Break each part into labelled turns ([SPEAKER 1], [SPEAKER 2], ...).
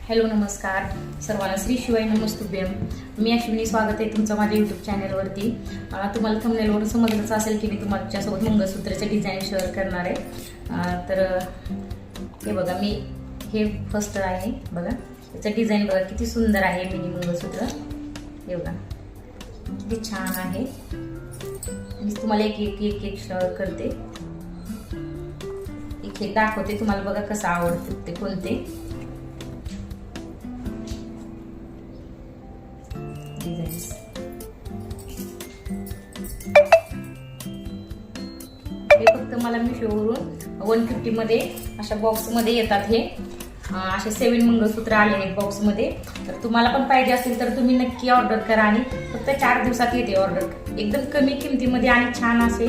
[SPEAKER 1] Hello नमस्कार सर्वांना, श्री शिवाय नमस्तुभ्यम. मी अश्विनी, स्वागत आहे तुमचं माझ्या यूट्यूब चॅनलवरती. तुम्हाला थंबनेलवरून समजलंच असेल की मी तुमच्यासोबत मंगळसूत्राचं डिझाईन शेअर करणार आहे. तर हे बघा, मी हे फर्स्ट आहे बघा. याचं डिझाईन बघा किती सुंदर आहे. मिनी मंगळसूत्र हे बघा किती छान आहे. मी तुम्हाला एक एक एक एक शेअर करते, एक एक दाखवते तुम्हाला. बघा कसं आवडतं ते कोणते डिझाईन्स. हे फक्त मला मिशोवरून 150 मध्ये अशा बॉक्स मध्ये येतात. हे असे 7 मंगळसूत्र आले आहेत बॉक्स मध्ये. तर तुम्हाला पण पाहिजे असेल तर तुम्ही नक्की ऑर्डर करा. आणि फक्त 4 दिवसात येते ऑर्डर. एकदम कमी किमतीमध्ये आणि छान असे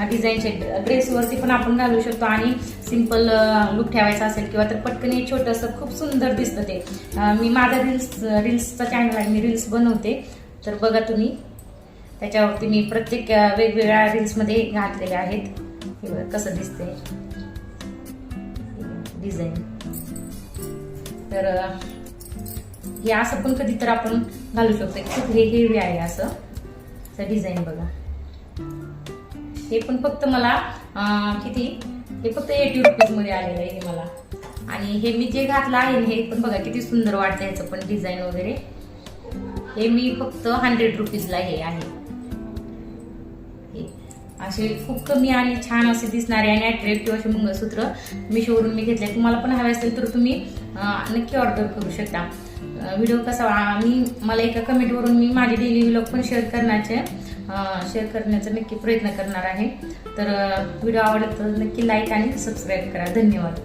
[SPEAKER 1] डिझाईनचे ड्रेसवरती पण आपण घालू शकतो. आणि सिंपल लुक ठेवायचा असेल किंवा तर पटकन एक छोटंसं खूप सुंदर दिसतं ते. मी माझा रील्सचा चॅनल आहे, मी रील्स बनवते. तर बघा तुम्ही, त्याच्यावरती मी प्रत्येक वेगवेगळ्या रील्समध्ये घातलेले आहेत. हे बघा कसं दिसतंय डिझाईन. तर हे असं पण कधी तर आपण घालू शकतो. खूप हेवी आहे असं डिझाईन बघा. हे पण फक्त मला किती, हे फक्त 80 रुपीज मध्ये आलेलं आहे हे मला. आणि हे मी जे घातलं आहे हे पण बघा किती सुंदर वाटतं. ह्याचं पण डिझाईन वगैरे. हे मी फक्त 100 रुपीजला हे आहे. असे खूप कमी आणि छान असे दिसणारे आणि अट्रॅक्टिव्ह असे मंगळसूत्र मिशोवरून मी घेतले. तुम्हाला पण हवे असेल तर तुम्ही नक्की ऑर्डर करू शकता. व्हिडिओ कसा मला एका कमेंटवरून मी माझे डेली व्लॉग पण शेअर करण्याचा नक्की प्रयत्न करणार आहे. तर व्हिडिओ आवडला तर नक्की लाईक आणि सबस्क्राईब करा. धन्यवाद.